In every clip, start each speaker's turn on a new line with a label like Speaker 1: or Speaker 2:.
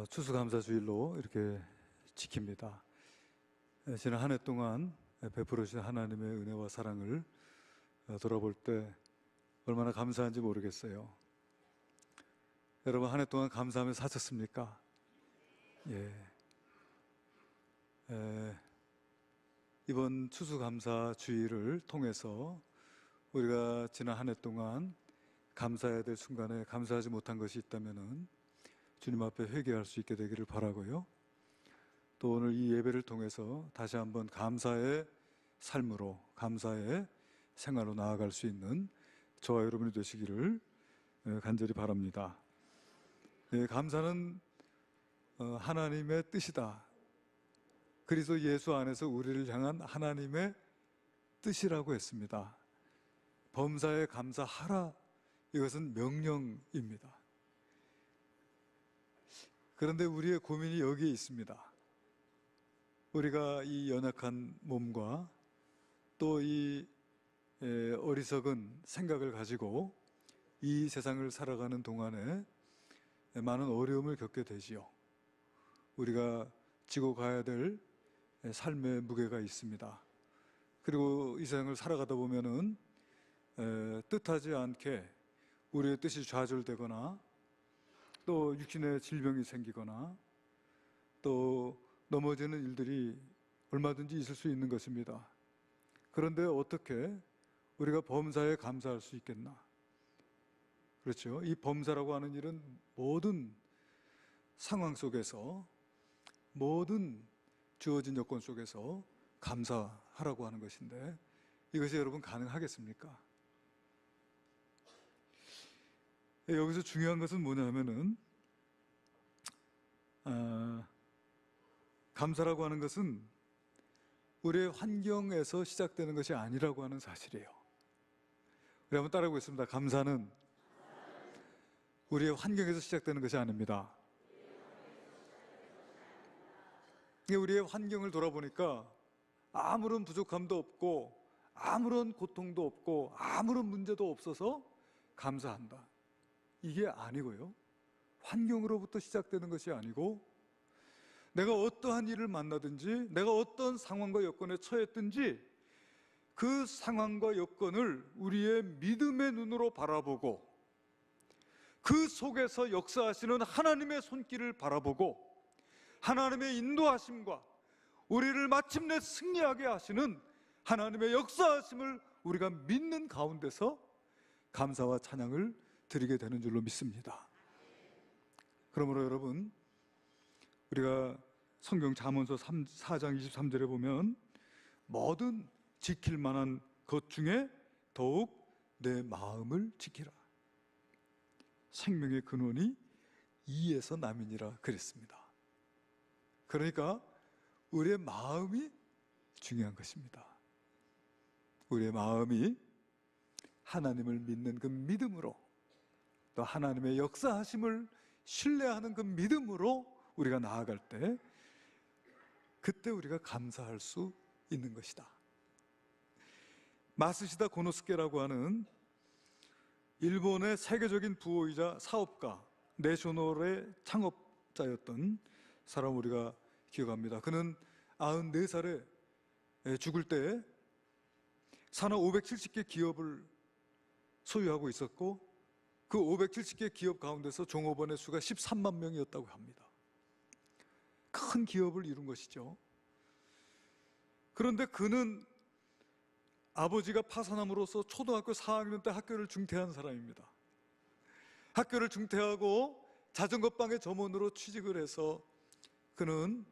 Speaker 1: 추수감사주일로 이렇게 지킵니다. 지난 한 해 동안 베풀어 주신 하나님의 은혜와 사랑을 돌아볼 때 얼마나 감사한지 모르겠어요. 여러분, 한 해 동안 감사하며 사셨습니까? 예. 이번 추수감사주일을 통해서 우리가 지난 한 해 동안 감사해야 될 순간에 감사하지 못한 것이 있다면은 주님 앞에 회개할 수 있게 되기를 바라고요. 또 오늘 이 예배를 통해서 다시 한번 감사의 삶으로, 감사의 생활로 나아갈 수 있는 저와 여러분이 되시기를 간절히 바랍니다. 감사는 하나님의 뜻이다. 그리스도 예수 안에서 우리를 향한 하나님의 뜻이라고 했습니다. 범사에 감사하라. 이것은 명령입니다. 그런데 우리의 고민이 여기에 있습니다. 우리가 이 연약한 몸과 또 이 어리석은 생각을 가지고 이 세상을 살아가는 동안에 많은 어려움을 겪게 되지요. 우리가 지고 가야 될 삶의 무게가 있습니다. 그리고 이 세상을 살아가다 보면은 뜻하지 않게 우리의 뜻이 좌절되거나 또 육신의 질병이 생기거나 또 넘어지는 일들이 얼마든지 있을 수 있는 것입니다. 그런데 어떻게 우리가 범사에 감사할 수 있겠나? 그렇죠. 이 범사라고 하는 일은 모든 상황 속에서, 모든 주어진 여건 속에서 감사하라고 하는 것인데, 이것이 여러분 가능하겠습니까? 여기서 중요한 것은 뭐냐 하면은 감사라고 하는 것은 우리의 환경에서 시작되는 것이 아니라고 하는 사실이에요. 우리 한번 따라해 보겠습니다. 감사는 우리의 환경에서 시작되는 것이 아닙니다. 우리의 환경을 돌아보니까 아무런 부족함도 없고 아무런 고통도 없고 아무런 문제도 없어서 감사한다. 이게 아니고요. 환경으로부터 시작되는 것이 아니고 내가 어떠한 일을 만나든지 내가 어떤 상황과 여건에 처했든지 그 상황과 여건을 우리의 믿음의 눈으로 바라보고 그 속에서 역사하시는 하나님의 손길을 바라보고 하나님의 인도하심과 우리를 마침내 승리하게 하시는 하나님의 역사하심을 우리가 믿는 가운데서 감사와 찬양을 드리게 되는 줄로 믿습니다. 그러므로 여러분, 우리가 성경 잠언서 4장 23절에 보면 뭐든 지킬 만한 것 중에 더욱 내 마음을 지키라. 생명의 근원이 이에서 남이니라 그랬습니다. 그러니까 우리의 마음이 중요한 것입니다. 우리의 마음이 하나님을 믿는 그 믿음으로, 또 하나님의 역사하심을 신뢰하는 그 믿음으로 우리가 나아갈 때 그때 우리가 감사할 수 있는 것이다. 마쓰시다 고노스케라고 하는 일본의 세계적인 부호이자 사업가, 내셔널의 창업자였던 사람 우리가 기억합니다. 그는 94살에 죽을 때 산하 570개 기업을 소유하고 있었고 그 570개 기업 가운데서 종업원의 수가 13만 명이었다고 합니다. 큰 기업을 이룬 것이죠. 그런데 그는 아버지가 파산함으로써 초등학교 4학년 때 학교를 중퇴한 사람입니다. 학교를 중퇴하고 자전거방의 점원으로 취직을 해서 그는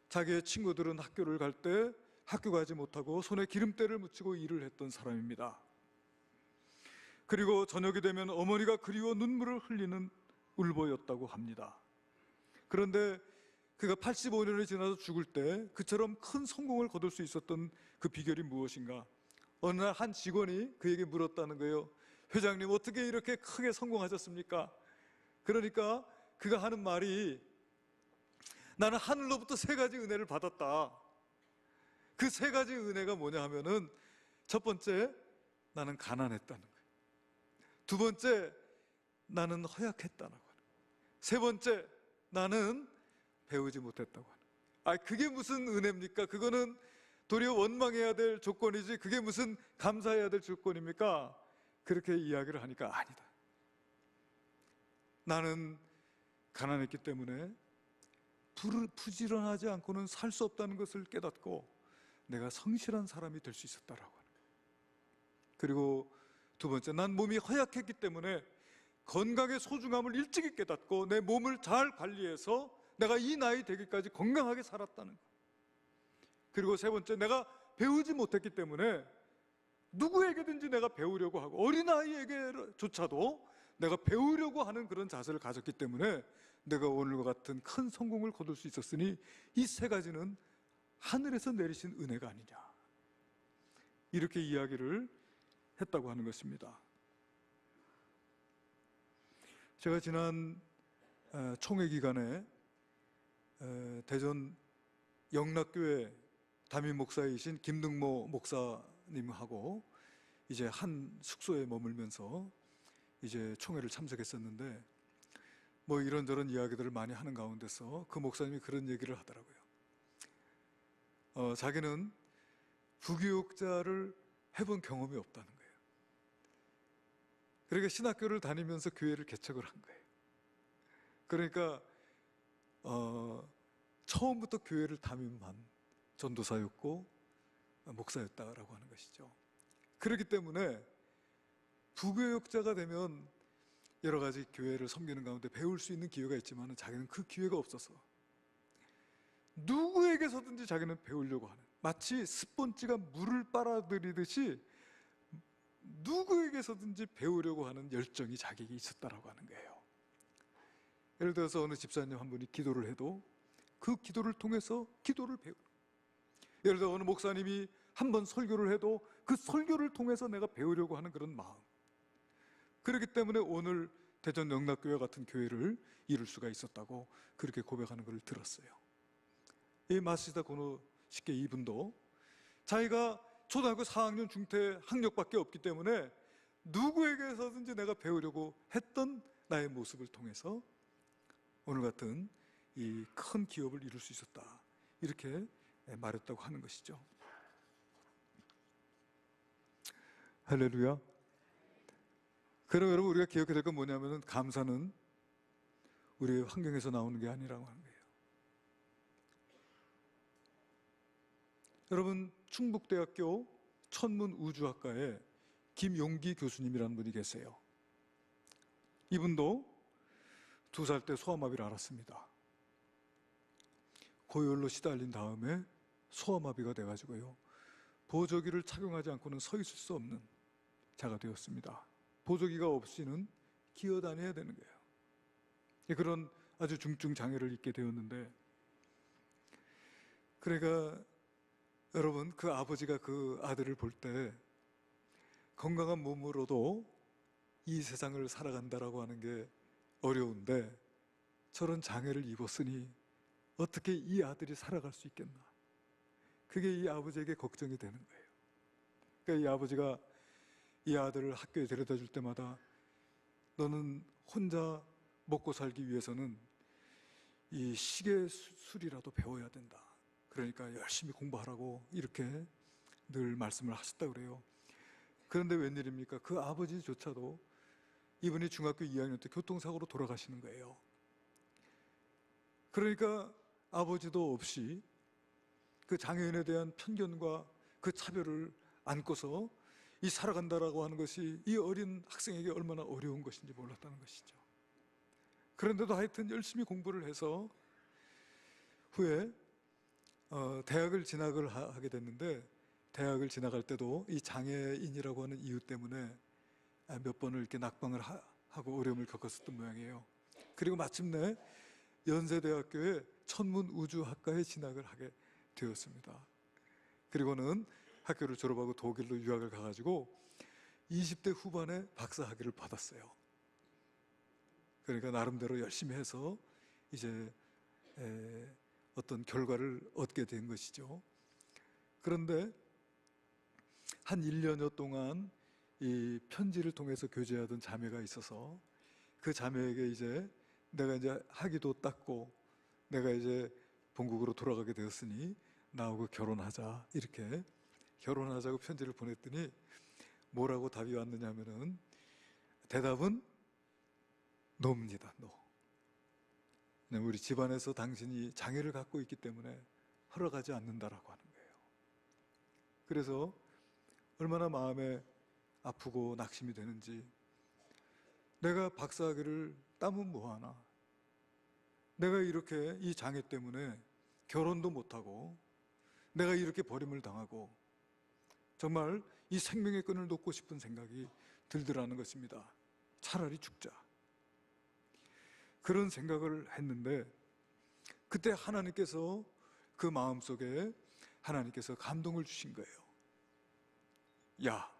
Speaker 1: 자기의 친구들은 학교를 갈 때 학교 가지 못하고 손에 기름때를 묻히고 일을 했던 사람입니다. 그리고 저녁이 되면 어머니가 그리워 눈물을 흘리는 울보였다고 합니다. 그런데 그가 85년이 지나서 죽을 때 그처럼 큰 성공을 거둘 수 있었던 그 비결이 무엇인가? 어느 날 한 직원이 그에게 물었다는 거예요. 회장님, 어떻게 이렇게 크게 성공하셨습니까? 그러니까 그가 하는 말이 나는 하늘로부터 3가지 은혜를 받았다. 그 3가지 은혜가 뭐냐 하면은 첫 번째, 나는 가난했다는 거예요. 두 번째, 나는 허약했다는 거예요. 세 번째, 나는 배우지 못했다고 하는. 그게 무슨 은혜입니까? 그거는 도리어 원망해야 될 조건이지 그게 무슨 감사해야 될 조건입니까? 그렇게 이야기를 하니까 아니다. 나는 가난했기 때문에 부지런하지 않고는 살 수 없다는 것을 깨닫고 내가 성실한 사람이 될 수 있었다라고 하는 거예요. 그리고 두 번째, 난 몸이 허약했기 때문에 건강의 소중함을 일찍이 깨닫고 내 몸을 잘 관리해서 내가 이 나이 되기까지 건강하게 살았다는 거예요. 그리고 세 번째, 내가 배우지 못했기 때문에 누구에게든지 내가 배우려고 하고 어린아이에게조차도 내가 배우려고 하는 그런 자세를 가졌기 때문에 내가 오늘과 같은 큰 성공을 거둘 수 있었으니 이 세 가지는 하늘에서 내리신 은혜가 아니냐, 이렇게 이야기를 했다고 하는 것입니다. 제가 지난 총회 기간에 대전 영락교회 담임 목사이신 김등모 목사님하고 이제 한 숙소에 머물면서 이제 총회를 참석했었는데 뭐 이런저런 이야기들을 많이 하는 가운데서 그 목사님이 그런 얘기를 하더라고요. 자기는 부교육자를 해본 경험이 없다는 거예요. 그러니까 신학교를 다니면서 교회를 개척을 한 거예요. 그러니까 처음부터 교회를 담임한 전도사였고 목사였다라고 하는 것이죠. 그렇기 때문에 부교육자가 되면 여러 가지 교회를 섬기는 가운데 배울 수 있는 기회가 있지만 자기는 그 기회가 없어서 누구에게서든지 자기는 배우려고 하는, 마치 스폰지가 물을 빨아들이듯이 누구에게서든지 배우려고 하는 열정이 자기에게 있었다라고 하는 거예요. 예를 들어서 어느 집사님 한 분이 기도를 해도 그 기도를 통해서 기도를 배우는, 예를 들어 어느 목사님이 한 번 설교를 해도 그 설교를 통해서 내가 배우려고 하는 그런 마음. 그렇기 때문에 오늘 대전 영락교회 같은 교회를 이룰 수가 있었다고 그렇게 고백하는 걸 들었어요. 이 마시다 고노시케 이분도 자기가 초등학교 4학년 중퇴 학력밖에 없기 때문에 누구에게서든지 내가 배우려고 했던 나의 모습을 통해서 오늘 같은 이 큰 기업을 이룰 수 있었다, 이렇게 말했다고 하는 것이죠. 할렐루야. 그럼 여러분, 우리가 기억해야 될 건 뭐냐면 감사는 우리의 환경에서 나오는 게 아니라고 하는 거예요. 여러분, 충북대학교 천문우주학과에 김용기 교수님이라는 분이 계세요. 이분도 2살 때 소아마비를 앓았습니다. 고열로 시달린 다음에 소아마비가 돼가지고요, 보조기를 착용하지 않고는 서 있을 수 없는 자가 되었습니다. 보조기가 없이는 기어다녀야 되는 거예요. 그런 아주 중증 장애를 입게 되었는데, 그러니까 여러분, 그 아버지가 그 아들을 볼 때 건강한 몸으로도 이 세상을 살아간다라고 하는 게 어려운데 저런 장애를 입었으니 어떻게 이 아들이 살아갈 수 있겠나, 그게 이 아버지에게 걱정이 되는 거예요. 그러니까 이 아버지가 이 아들을 학교에 데려다 줄 때마다 너는 혼자 먹고 살기 위해서는 이 시계술이라도 배워야 된다, 그러니까 열심히 공부하라고 이렇게 늘 말씀을 하셨다고 그래요. 그런데 웬일입니까? 그 아버지조차도 이분이 중학교 2학년 때 교통사고로 돌아가시는 거예요. 그러니까 아버지도 없이 그 장애인에 대한 편견과 그 차별을 안고서 이 살아간다라고 하는 것이 이 어린 학생에게 얼마나 어려운 것인지 몰랐다는 것이죠. 그런데도 하여튼 열심히 공부를 해서 후에 대학을 진학을 하게 됐는데, 대학을 진학할 때도 이 장애인이라고 하는 이유 때문에 몇 번을 이렇게 낙방을 하고 어려움을 겪었었던 모양이에요. 그리고 마침내 연세대학교의 천문우주학과에 진학을 하게 되었습니다. 그리고는 학교를 졸업하고 독일로 유학을 가가지고 20대 후반에 박사학위를 받았어요. 그러니까 나름대로 열심히 해서 이제 어떤 결과를 얻게 된 것이죠. 그런데 한 1년여 동안 이 편지를 통해서 교제하던 자매가 있어서 그 자매에게 이제 내가 이제 학위도 땄고 내가 이제 본국으로 돌아가게 되었으니 나하고 결혼하자, 이렇게 결혼하자고 편지를 보냈더니 뭐라고 답이 왔느냐 하면은, 대답은 노입니다. 노. 우리 집안에서 당신이 장애를 갖고 있기 때문에 허락하지 않는다라고 하는 거예요. 그래서 얼마나 마음에 아프고 낙심이 되는지, 내가 박사학위를 따면 뭐하나, 내가 이렇게 이 장애 때문에 결혼도 못하고 내가 이렇게 버림을 당하고 정말 이 생명의 끈을 놓고 싶은 생각이 들더라는 것입니다. 차라리 죽자, 그런 생각을 했는데, 그때 하나님께서 그 마음속에 하나님께서 감동을 주신 거예요. 야,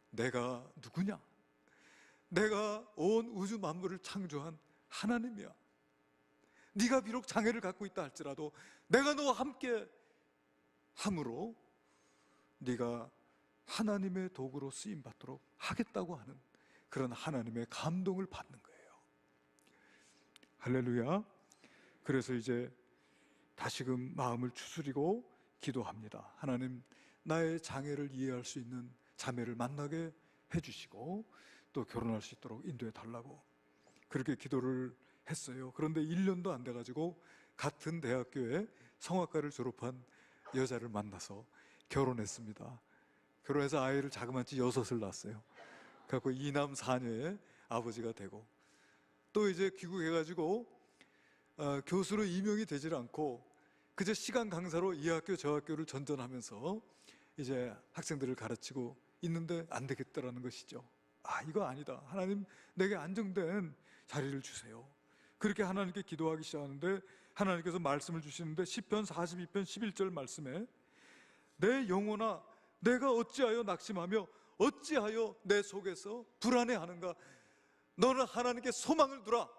Speaker 1: 내가 누구냐? 내가 온 우주 만물을 창조한 하나님이야. 네가 비록 장애를 갖고 있다 할지라도 내가 너와 함께 함으로 네가 하나님의 도구로 쓰임 받도록 하겠다고 하는 그런 하나님의 감동을 받는 거예요. 할렐루야. 그래서 이제 다시금 마음을 추스리고 기도합니다. 하나님, 나의 장애를 이해할 수 있는 자매를 만나게 해주시고 또 결혼할 수 있도록 인도해 달라고 그렇게 기도를 했어요. 그런데 1년도 안 돼가지고 같은 대학교에 성악과를 졸업한 여자를 만나서 결혼했습니다. 결혼해서 아이를 자그마치 6을 낳았어요. 그래서 2남 4녀의 아버지가 되고, 또 이제 귀국해가지고 교수로 임용이 되질 않고 그저 시간 강사로 이 학교 저 학교를 전전하면서 이제 학생들을 가르치고 있는데 안 되겠다라는 것이죠. 아, 이거 아니다. 하나님, 내게 안정된 자리를 주세요. 그렇게 하나님께 기도하기 시작하는데 하나님께서 말씀을 주시는데, 시편 42편 11절 말씀에 내 영혼아, 내가 어찌하여 낙심하며 어찌하여 내 속에서 불안해하는가? 너는 하나님께 소망을 두라.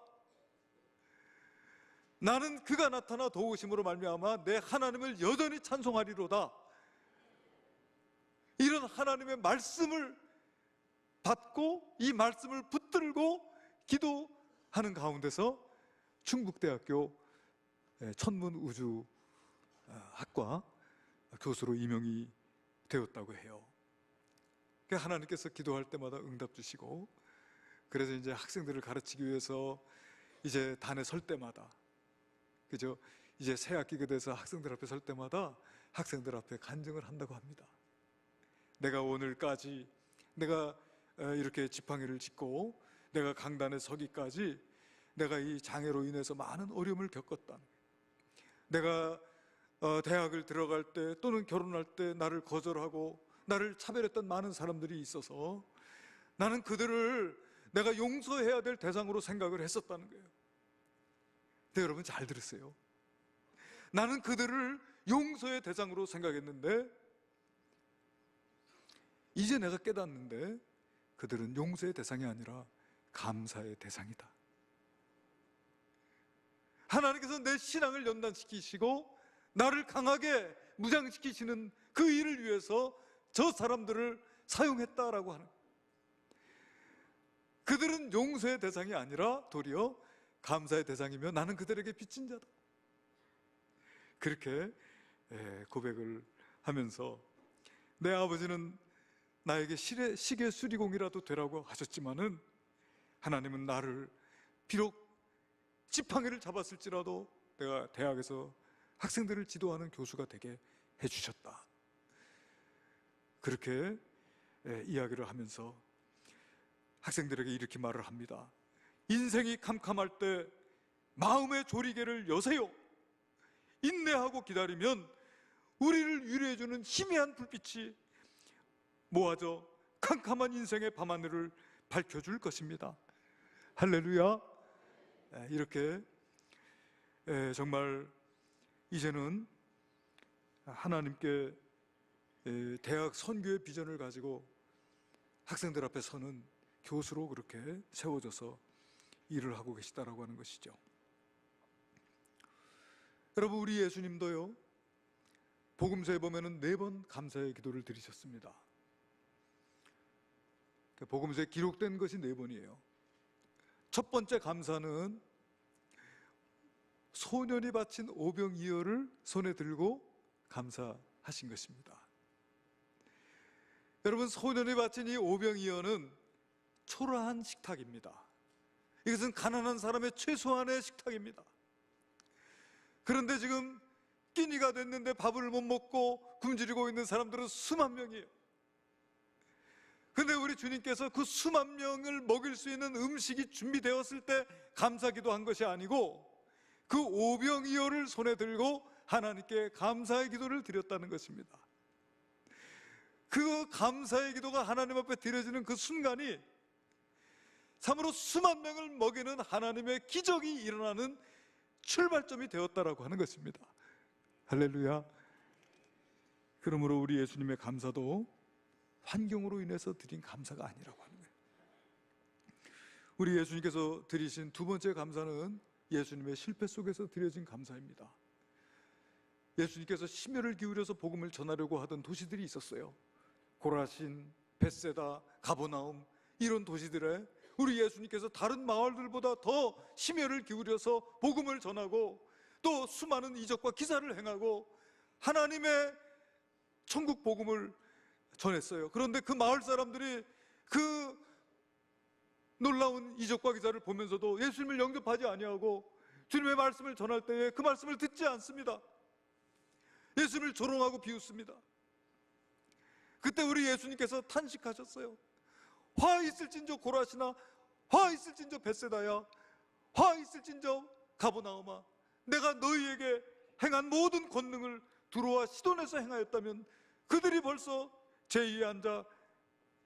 Speaker 1: 나는 그가 나타나 도우심으로 말미암아 내 하나님을 여전히 찬송하리로다. 이런 하나님의 말씀을 받고 이 말씀을 붙들고 기도하는 가운데서 충북대학교 천문우주학과 교수로 임용이 되었다고 해요. 하나님께서 기도할 때마다 응답 주시고, 그래서 이제 학생들을 가르치기 위해서 이제 단에 설 때마다, 그죠? 이제 새 학기가 돼서 학생들 앞에 설 때마다 학생들 앞에 간증을 한다고 합니다. 내가 오늘까지 내가 이렇게 지팡이를 짚고 내가 강단에 서기까지 내가 이 장애로 인해서 많은 어려움을 겪었다. 내가 대학을 들어갈 때 또는 결혼할 때 나를 거절하고 나를 차별했던 많은 사람들이 있어서 나는 그들을 내가 용서해야 될 대상으로 생각을 했었다는 거예요. 근데 여러분 잘 들으세요. 나는 그들을 용서의 대상으로 생각했는데 이제 내가 깨닫는데 그들은 용서의 대상이 아니라 감사의 대상이다. 하나님께서 내 신앙을 연단시키시고 나를 강하게 무장시키시는 그 일을 위해서 저 사람들을 사용했다라고 하는, 그들은 용서의 대상이 아니라 도리어 감사의 대상이며 나는 그들에게 빚진 자다. 그렇게 고백을 하면서, 내 아버지는 나에게 시계 수리공이라도 되라고 하셨지만은 하나님은 나를 비록 지팡이를 잡았을지라도 내가 대학에서 학생들을 지도하는 교수가 되게 해주셨다. 그렇게 이야기를 하면서 학생들에게 이렇게 말을 합니다. 인생이 캄캄할 때 마음의 조리개를 여세요. 인내하고 기다리면 우리를 위로해주는 희미한 불빛이 모아져 캄캄한 인생의 밤하늘을 밝혀줄 것입니다. 할렐루야. 이렇게 정말 이제는 하나님께 대학 선교의 비전을 가지고 학생들 앞에 서는 교수로 그렇게 세워져서 일을 하고 계시다라고 하는 것이죠. 여러분, 우리 예수님도요, 복음서에 보면은 4번 감사의 기도를 드리셨습니다. 복음서에 기록된 것이 4번이에요. 첫 번째 감사는 소년이 바친 오병이어를 손에 들고 감사하신 것입니다. 여러분, 소년이 바친 이 오병이어는 초라한 식탁입니다. 이것은 가난한 사람의 최소한의 식탁입니다. 그런데 지금 끼니가 됐는데 밥을 못 먹고 굶주리고 있는 사람들은 수만 명이에요. 그런데 우리 주님께서 그 수만 명을 먹일 수 있는 음식이 준비되었을 때 감사기도 한 것이 아니고 그 오병이어를 손에 들고 하나님께 감사의 기도를 드렸다는 것입니다. 그 감사의 기도가 하나님 앞에 드려지는 그 순간이 참으로 수만 명을 먹이는 하나님의 기적이 일어나는 출발점이 되었다라고 하는 것입니다. 할렐루야. 그러므로 우리 예수님의 감사도 환경으로 인해서 드린 감사가 아니라고 하는 거예요. 우리 예수님께서 드리신 두 번째 감사는 예수님의 실패 속에서 드려진 감사입니다. 예수님께서 심혈을 기울여서 복음을 전하려고 하던 도시들이 있었어요. 고라신, 벳세다, 가버나움, 이런 도시들에 우리 예수님께서 다른 마을들보다 더 심혈을 기울여서 복음을 전하고 또 수많은 이적과 기사를 행하고 하나님의 천국 복음을 전했어요. 그런데 그 마을 사람들이 그 놀라운 이적과 기사를 보면서도 예수님을 영접하지 아니하고 주님의 말씀을 전할 때에 그 말씀을 듣지 않습니다. 예수님을 조롱하고 비웃습니다. 그때 우리 예수님께서 탄식하셨어요. 화 있을진저 고라시나, 화 있을진저 벳세다야, 화 있을진저 가버나움아, 내가 너희에게 행한 모든 권능을 두로와 시돈에서 행하였다면 그들이 벌써 제2에 앉아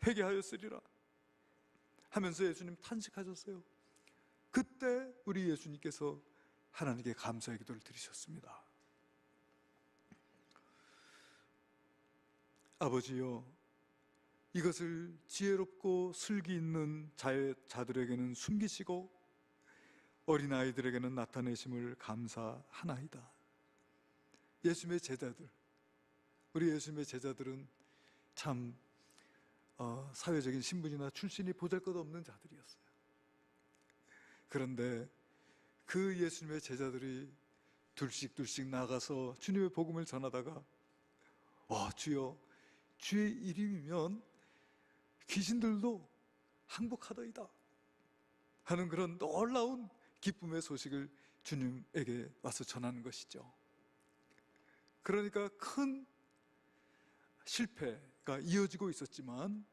Speaker 1: 회개하였으리라 하면서 예수님 탄식하셨어요. 그때 우리 예수님께서 하나님께 감사의 기도를 드리셨습니다. 아버지여, 이것을 지혜롭고 슬기 있는 자들에게는 숨기시고 어린아이들에게는 나타내심을 감사하나이다. 예수님의 제자들, 우리 예수님의 제자들은 참 사회적인 신분이나 출신이 보잘것없는 자들이었어요. 그런데 그 예수님의 제자들이 둘씩 나가서 주님의 복음을 전하다가 주여, 주의 이름이면 귀신들도 항복하더이다 하는 그런 놀라운 기쁨의 소식을 주님에게 와서 전하는 것이죠. 그러니까 큰 실패가 이어지고 있었지만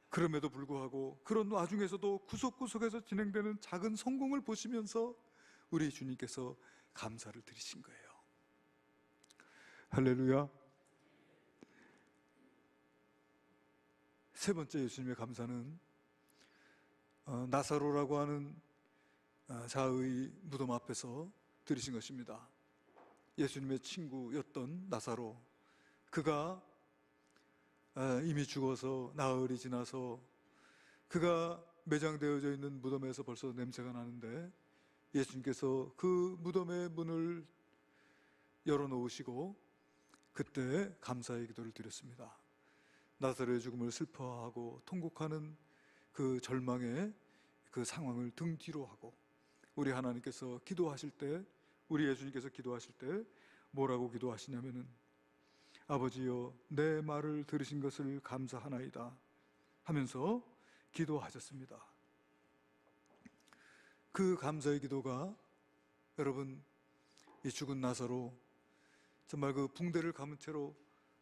Speaker 1: 그럼에도 불구하고 그런 와중에서도 구석구석에서 진행되는 작은 성공을 보시면서 우리 주님께서 감사를 드리신 거예요. 할렐루야. 세 번째 예수님의 감사는 나사로라고 하는 자의 무덤 앞에서 드리신 것입니다. 예수님의 친구였던 나사로, 그가 이미 죽어서 나흘이 지나서 그가 매장되어져 있는 무덤에서 벌써 냄새가 나는데 예수님께서 그 무덤의 문을 열어놓으시고 그때 감사의 기도를 드렸습니다. 나사로의 죽음을 슬퍼하고 통곡하는 그 절망의 그 상황을 등 뒤로 하고 우리 하나님께서 기도하실 때, 우리 예수님께서 기도하실 때 뭐라고 기도하시냐면은 아버지여, 내 말을 들으신 것을 감사하나이다 하면서 기도하셨습니다. 그 감사의 기도가 여러분, 이 죽은 나사로 정말 그 붕대를 감은 채로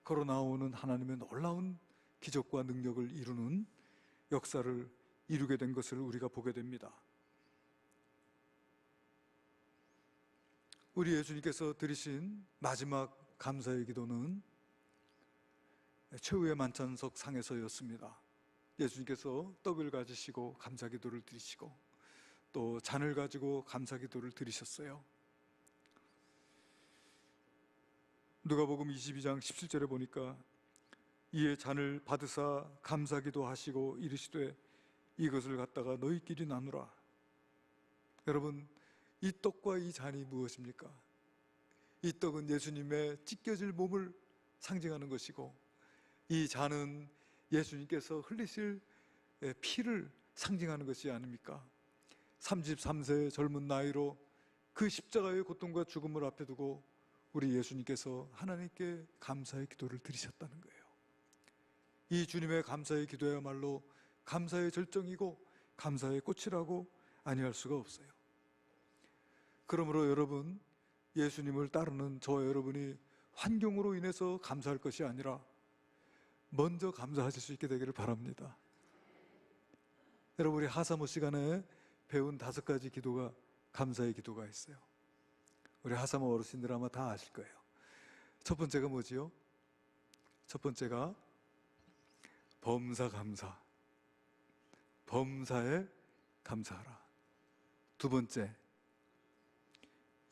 Speaker 1: 걸어 나오는 하나님의 놀라운 기적과 능력을 이루는 역사를 이루게 된 것을 우리가 보게 됩니다. 우리 예수님께서 드리신 마지막 감사의 기도는 최후의 만찬석 상에서였습니다. 예수님께서 떡을 가지시고 감사 기도를 드리시고 또 잔을 가지고 감사 기도를 드리셨어요. 누가복음 22장 17절에 보니까 이에 잔을 받으사 감사 기도하시고 이르시되 이것을 갖다가 너희끼리 나누라. 여러분, 이 떡과 이 잔이 무엇입니까? 이 떡은 예수님의 찢겨질 몸을 상징하는 것이고 이 잔은 예수님께서 흘리실 피를 상징하는 것이 아닙니까? 33세의 젊은 나이로 그 십자가의 고통과 죽음을 앞에 두고 우리 예수님께서 하나님께 감사의 기도를 드리셨다는 거예요. 이 주님의 감사의 기도야말로 감사의 절정이고 감사의 꽃이라고 아니할 수가 없어요. 그러므로 여러분, 예수님을 따르는 저와 여러분이 환경으로 인해서 감사할 것이 아니라 먼저 감사하실 수 있게 되기를 바랍니다. 여러분, 우리 하사모 시간에 배운 5가지 기도가 감사의 기도가 있어요. 우리 하사모 어르신들 아마 다 아실 거예요. 첫 번째가 뭐지요? 첫 번째가 범사 감사, 범사에 감사하라. 두 번째,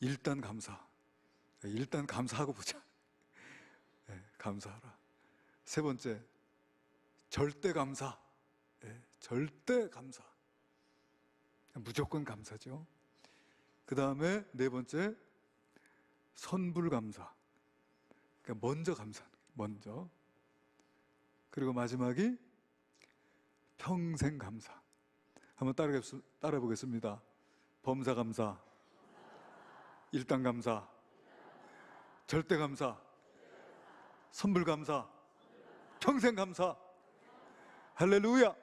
Speaker 1: 일단 감사, 일단 감사하고 보자. 네, 감사하라. 세 번째, 절대 감사, 네, 절대 감사, 무조건 감사죠. 그 다음에 네 번째, 선불감사, 그러니까 먼저 감사하는 거예요. 먼저. 그리고 마지막이 평생 감사. 한번 따라 보겠습니다. 범사 감사, 일단 감사, 절대 감사, 선불 감사, 평생 감사. 할렐루야.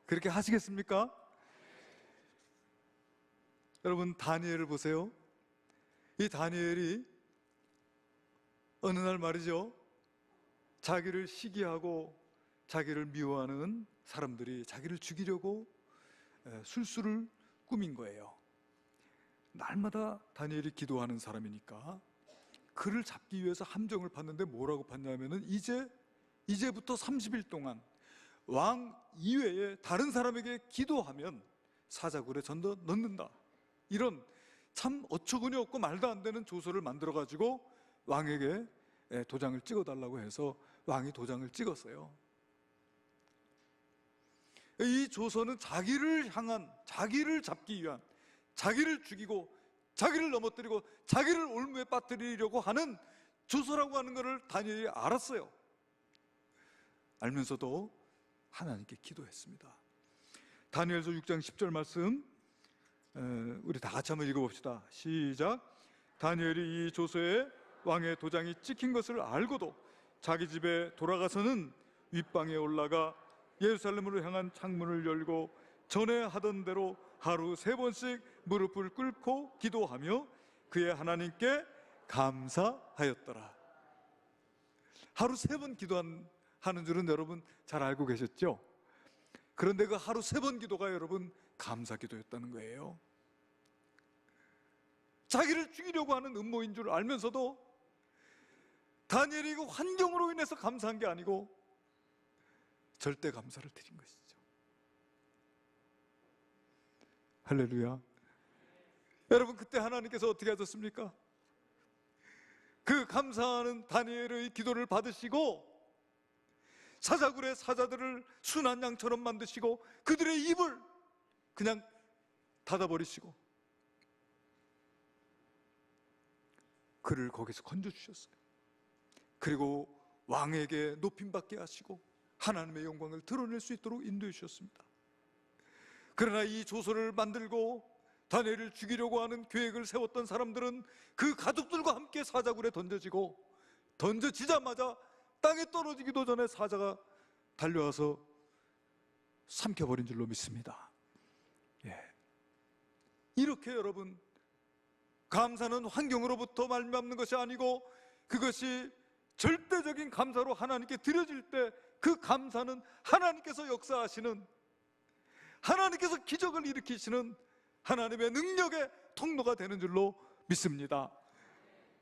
Speaker 1: 그렇게 하시겠습니까? 여러분, 다니엘을 보세요. 이 다니엘이 어느 날 말이죠, 자기를 시기하고 자기를 미워하는 사람들이 자기를 죽이려고 술수를 꾸민 거예요. 날마다 다니엘이 기도하는 사람이니까 그를 잡기 위해서 함정을 팠는데 뭐라고 팠냐면은 이제부터 30일 동안 왕 이외에 다른 사람에게 기도하면 사자굴에 전더 넣는다. 이런 참 어처구니 없고 말도 안 되는 조서를 만들어 가지고 왕에게 도장을 찍어달라고 해서 왕이 도장을 찍었어요. 이 조서는 자기를 향한, 자기를 잡기 위한, 자기를 죽이고 자기를 넘어뜨리고 자기를 올무에 빠뜨리려고 하는 조서라고 하는 것을 다니엘이 알았어요. 알면서도 하나님께 기도했습니다. 다니엘서 6장 10절 말씀, 우리 다 같이 한번 읽어봅시다. 시작. 다니엘이 이 조서에 왕의 도장이 찍힌 것을 알고도 자기 집에 돌아가서는 윗방에 올라가 예루살렘으로 향한 창문을 열고 전에 하던 대로 하루 3번씩 무릎을 꿇고 기도하며 그의 하나님께 감사하였더라. 하루 3번 기도하는 줄은 여러분 잘 알고 계셨죠? 그런데 그 하루 3번 기도가 여러분 감사 기도였다는 거예요. 자기를 죽이려고 하는 음모인 줄 알면서도 다니엘이 그 환경으로 인해서 감사한 게 아니고 절대 감사를 드린 것이죠. 할렐루야. 여러분, 그때 하나님께서 어떻게 하셨습니까? 그 감사하는 다니엘의 기도를 받으시고 사자굴의 사자들을 순한 양처럼 만드시고 그들의 입을 그냥 닫아버리시고 그를 거기서 건져주셨어요. 그리고 왕에게 높임받게 하시고 하나님의 영광을 드러낼 수 있도록 인도해 주셨습니다. 그러나 이 조서를 만들고 다니엘을 죽이려고 하는 계획을 세웠던 사람들은 그 가족들과 함께 사자굴에 던져지고 던져지자마자 땅에 떨어지기도 전에 사자가 달려와서 삼켜버린 줄로 믿습니다. 이렇게 여러분, 감사는 환경으로부터 말미암는 것이 아니고 그것이 절대적인 감사로 하나님께 드려질 때 그 감사는 하나님께서 역사하시는, 하나님께서 기적을 일으키시는 하나님의 능력의 통로가 되는 줄로 믿습니다.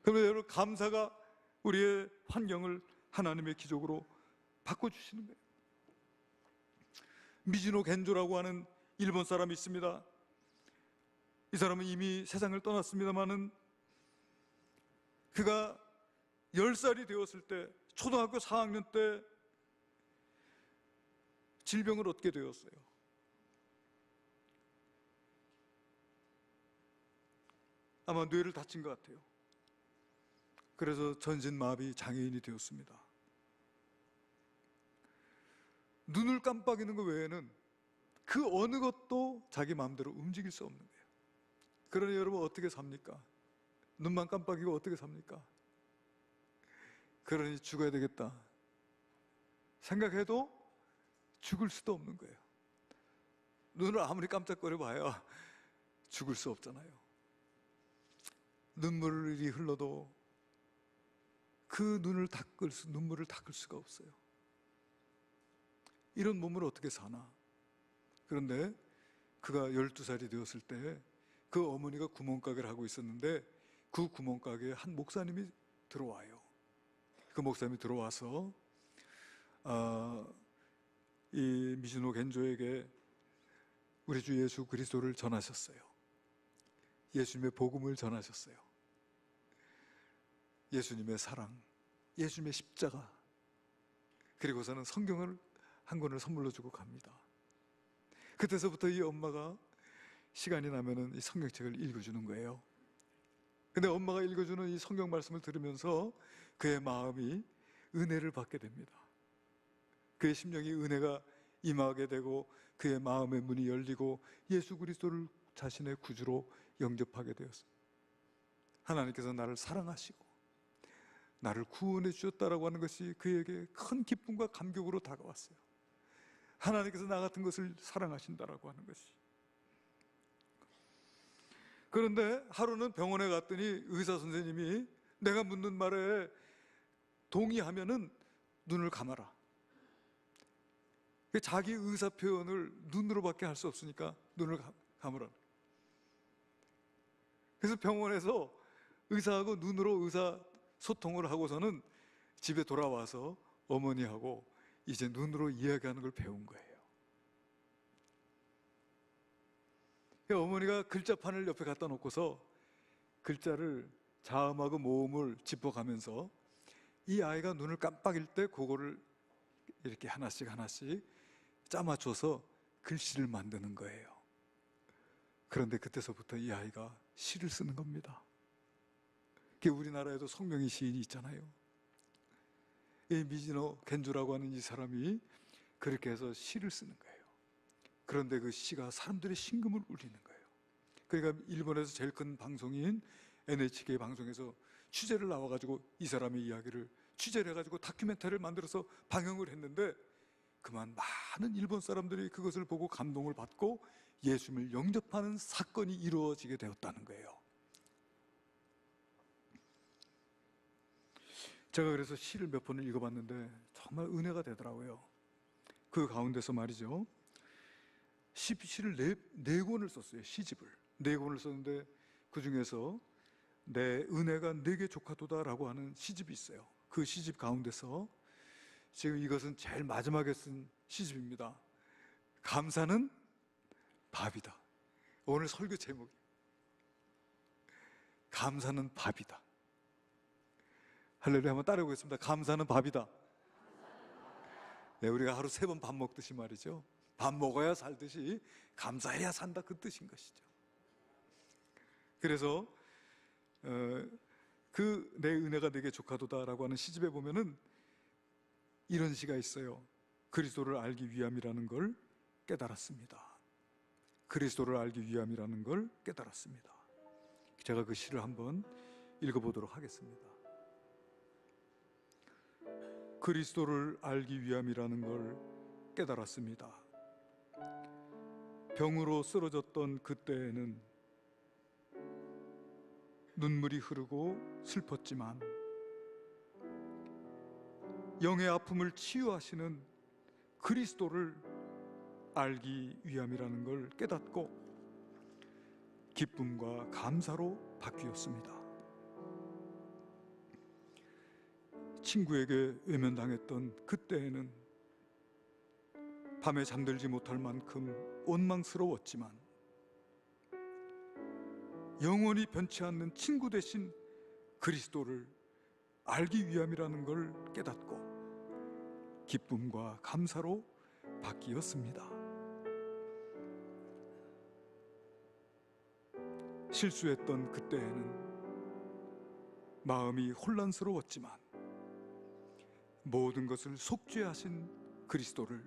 Speaker 1: 그러면 여러분, 감사가 우리의 환경을 하나님의 기적으로 바꿔주시는 거예요. 미즈노 겐조라고 하는 일본 사람이 있습니다. 이 사람은 이미 세상을 떠났습니다마는 그가 10살이 되었을 때, 초등학교 4학년 때 질병을 얻게 되었어요. 아마 뇌를 다친 것 같아요. 그래서 전신마비 장애인이 되었습니다. 눈을 깜빡이는 것 외에는 그 어느 것도 자기 마음대로 움직일 수 없는 거예요. 그러니 여러분 어떻게 삽니까? 눈만 깜빡이고 어떻게 삽니까? 그러니 죽어야 되겠다 생각해도 죽을 수도 없는 거예요. 눈을 아무리 깜짝거려 봐야 죽을 수 없잖아요. 눈물이 흘러도 그 눈물을 닦을 수가 없어요. 이런 몸을 어떻게 사나? 그런데 그가 12살이 되었을 때 그 어머니가 구멍가게를 하고 있었는데 그 구멍가게에 한 목사님이 들어와요. 그 목사님이 들어와서 이 미즈노 겐조에게 우리 주 예수 그리스도를 전하셨어요. 예수님의 복음을 전하셨어요. 예수님의 사랑, 예수님의 십자가, 그리고서는 성경을 한 권을 선물로 주고 갑니다. 그때서부터 이 엄마가 시간이 나면은 이 성경책을 읽어주는 거예요. 근데 엄마가 읽어주는 이 성경 말씀을 들으면서 그의 마음이 은혜를 받게 됩니다. 그의 심령이 은혜가 임하게 되고 그의 마음의 문이 열리고 예수 그리스도를 자신의 구주로 영접하게 되었습니다. 하나님께서 나를 사랑하시고 나를 구원해 주셨다라고 하는 것이 그에게 큰 기쁨과 감격으로 다가왔어요. 하나님께서 나 같은 것을 사랑하신다라고 하는 것이. 그런데 하루는 병원에 갔더니 의사 선생님이 내가 묻는 말에 동의하면은 눈을 감아라. 자기 의사 표현을 눈으로밖에 할 수 없으니까 눈을 감으라. 그래서 병원에서 의사하고 눈으로 의사 소통을 하고서는 집에 돌아와서 어머니하고 이제 눈으로 이야기하는 걸 배운 거예요. 어머니가 글자판을 옆에 갖다 놓고서 글자를 자음하고 모음을 짚어가면서 이 아이가 눈을 깜빡일 때 그거를 이렇게 하나씩 짜맞춰서 글씨를 만드는 거예요. 그런데 그때서부터 이 아이가 시를 쓰는 겁니다. 우리나라에도 송명희 시인이 있잖아요. 이 미즈노 겐조라고 하는 이 사람이 그렇게 해서 시를 쓰는 거예요. 그런데 그 시가 사람들의 심금을 울리는 거예요. 그러니까 일본에서 제일 큰 방송인 NHK 방송에서 취재를 나와가지고 이 사람의 이야기를 취재를 해가지고 다큐멘터리를 만들어서 방영을 했는데 그만 많은 일본 사람들이 그것을 보고 감동을 받고 예수님을 영접하는 사건이 이루어지게 되었다는 거예요. 제가 그래서 시를 몇 번을 읽어봤는데 정말 은혜가 되더라고요. 그 가운데서 말이죠, 시를 네 권을 썼어요. 시집을 4권을 썼는데 그 중에서 내 은혜가 내게 족하도다라고 하는 시집이 있어요. 그 시집 가운데서 지금 이것은 제일 마지막에 쓴 시집입니다. 감사는 밥이다. 오늘 설교 제목이 감사는 밥이다. 할렐루야. 한번 따라해 보겠습니다. 감사는 밥이다. 네, 우리가 하루 3번 밥 먹듯이 말이죠. 밥 먹어야 살듯이 감사해야 산다, 그 뜻인 것이죠. 그래서 그 내 은혜가 내게 족하도다라고 하는 시집에 보면은 이런 시가 있어요. 그리스도를 알기 위함이라는 걸 깨달았습니다. 그리스도를 알기 위함이라는 걸 깨달았습니다. 제가 그 시를 한번 읽어보도록 하겠습니다. 그리스도를 알기 위함이라는 걸 깨달았습니다. 병으로 쓰러졌던 그때에는 눈물이 흐르고 슬펐지만 영의 아픔을 치유하시는 그리스도를 알기 위함이라는 걸 깨닫고 기쁨과 감사로 바뀌었습니다. 친구에게 외면당했던 그때에는 밤에 잠들지 못할 만큼 원망스러웠지만 영원히 변치 않는 친구 대신 그리스도를 알기 위함이라는 걸 깨닫고 기쁨과 감사로 바뀌었습니다. 실수했던 그때에는 마음이 혼란스러웠지만 모든 것을 속죄하신 그리스도를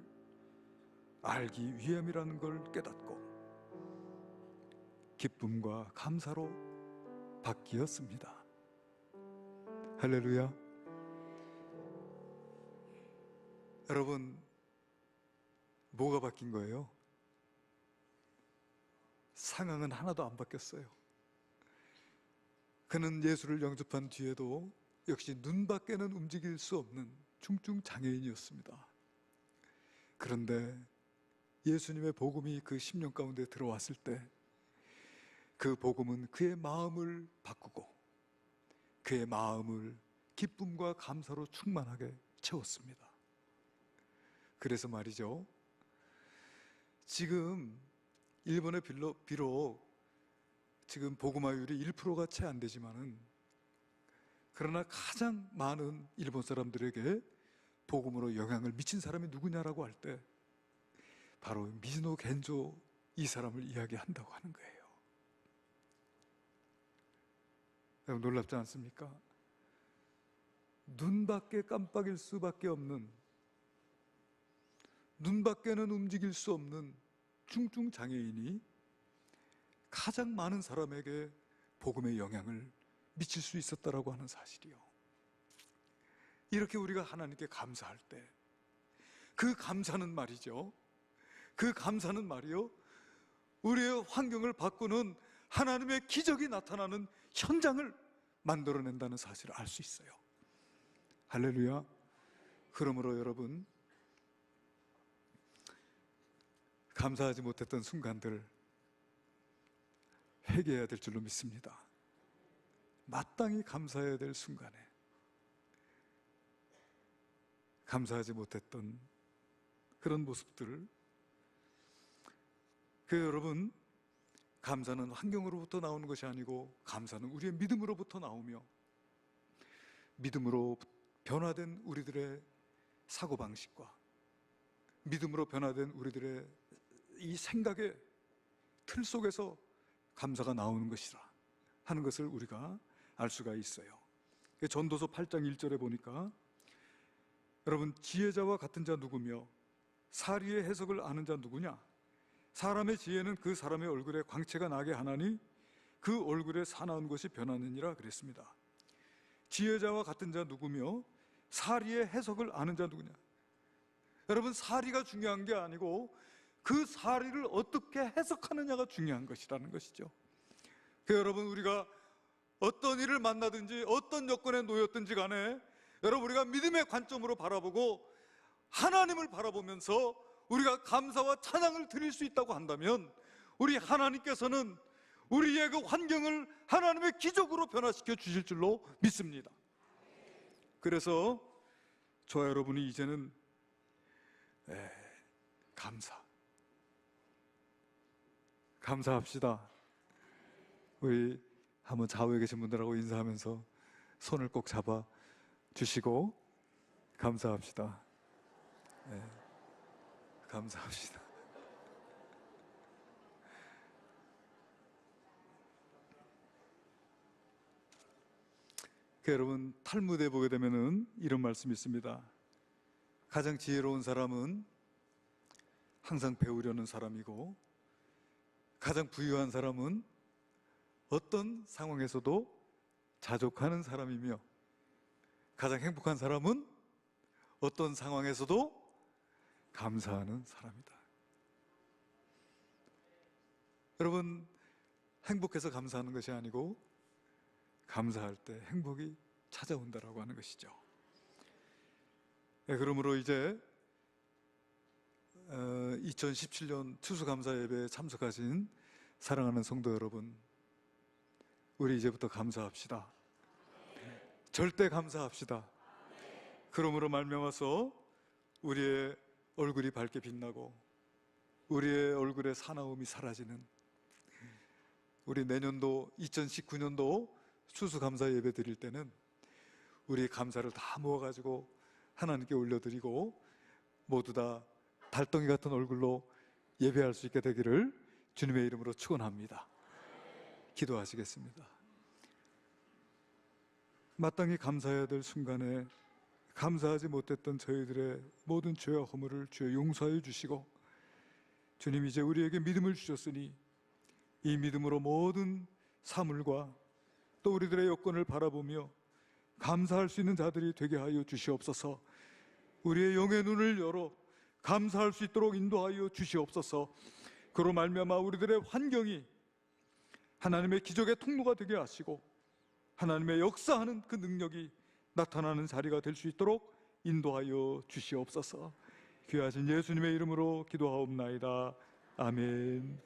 Speaker 1: 알기 위함이라는 걸 깨닫고 기쁨과 감사로 바뀌었습니다. 할렐루야. 여러분, 뭐가 바뀐 거예요? 상황은 하나도 안 바뀌었어요. 그는 예수를 영접한 뒤에도 역시 눈밖에는 움직일 수 없는 중증 장애인이었습니다. 그런데 예수님의 복음이 그 10년 가운데 들어왔을 때 그 복음은 그의 마음을 바꾸고 그의 마음을 기쁨과 감사로 충만하게 채웠습니다. 그래서 말이죠, 지금 일본의 비록 지금 복음화율이 1%가 채 안 되지만은, 그러나 가장 많은 일본 사람들에게 복음으로 영향을 미친 사람이 누구냐라고 할 때 바로 미즈노 겐조 이 사람을 이야기한다고 하는 거예요. 여러분, 놀랍지 않습니까? 눈밖에 깜빡일 수밖에 없는, 눈밖에는 움직일 수 없는 중증 장애인이 가장 많은 사람에게 복음의 영향을 미칠 수 있었다라고 하는 사실이요. 이렇게 우리가 하나님께 감사할 때 그 감사는 말이죠, 그 감사는 말이요, 우리의 환경을 바꾸는 하나님의 기적이 나타나는 현장을 만들어낸다는 사실을 알 수 있어요. 할렐루야. 그러므로 여러분, 감사하지 못했던 순간들 회개해야 될 줄로 믿습니다. 마땅히 감사해야 될 순간에 감사하지 못했던 그런 모습들을, 여러분, 감사는 환경으로부터 나오는 것이 아니고 감사는 우리의 믿음으로부터 나오며, 믿음으로 변화된 우리들의 사고방식과 믿음으로 변화된 우리들의 이 생각의 틀 속에서 감사가 나오는 것이라 하는 것을 우리가 알 수가 있어요. 전도서 8장 1절에 보니까, 여러분, 지혜자와 같은 자 누구며 사리의 해석을 아는 자 누구냐? 사람의 지혜는 그 사람의 얼굴에 광채가 나게 하나니 그 얼굴에 사나운 것이 변하느니라 그랬습니다. 지혜자와 같은 자 누구며 사리의 해석을 아는 자 누구냐? 여러분, 사리가 중요한 게 아니고 그 사리를 어떻게 해석하느냐가 중요한 것이라는 것이죠. 여러분, 우리가 어떤 일을 만나든지 어떤 여건에 놓였든지 간에 여러분, 우리가 믿음의 관점으로 바라보고 하나님을 바라보면서 우리가 감사와 찬양을 드릴 수 있다고 한다면, 우리 하나님께서는 우리의 그 환경을 하나님의 기적으로 변화시켜 주실 줄로 믿습니다. 그래서 저와 여러분이 이제는 감사합시다. 우리 한번 좌우에 계신 분들하고 인사하면서 손을 꼭 잡아 주시고 감사합시다. 감사합시다. 여러분, 탈무드에 보게 되면은 이런 말씀이 있습니다. 가장 지혜로운 사람은 항상 배우려는 사람이고, 가장 부유한 사람은 어떤 상황에서도 자족하는 사람이며, 가장 행복한 사람은 어떤 상황에서도 감사하는 사람이다. 여러분, 행복해서 감사하는 것이 아니고 감사할 때 행복이 찾아온다라고 하는 것이죠. 그러므로 이제 2017년 추수감사 예배에 참석하신 사랑하는 성도 여러분, 우리 이제부터 감사합시다. 절대 감사합시다. 그러므로 말미암아서 우리의 얼굴이 밝게 빛나고 우리의 얼굴의 사나움이 사라지는, 우리 내년도 2019년도 추수감사 예배 드릴 때는 우리 감사를 다 모아가지고 하나님께 올려드리고 모두 다 달덩이 같은 얼굴로 예배할 수 있게 되기를 주님의 이름으로 축원합니다. 기도하시겠습니다. 마땅히 감사해야 될 순간에 감사하지 못했던 저희들의 모든 죄와 허물을 주여 용서해 주시고, 주님, 이제 우리에게 믿음을 주셨으니 이 믿음으로 모든 사물과 또 우리들의 여건을 바라보며 감사할 수 있는 자들이 되게 하여 주시옵소서. 우리의 영의 눈을 열어 감사할 수 있도록 인도하여 주시옵소서. 그로 말미암아 우리들의 환경이 하나님의 기적의 통로가 되게 하시고 하나님의 역사하는 그 능력이 나타나는 자리가 될 수 있도록 인도하여 주시옵소서. 귀하신 예수님의 이름으로 기도하옵나이다. 아멘.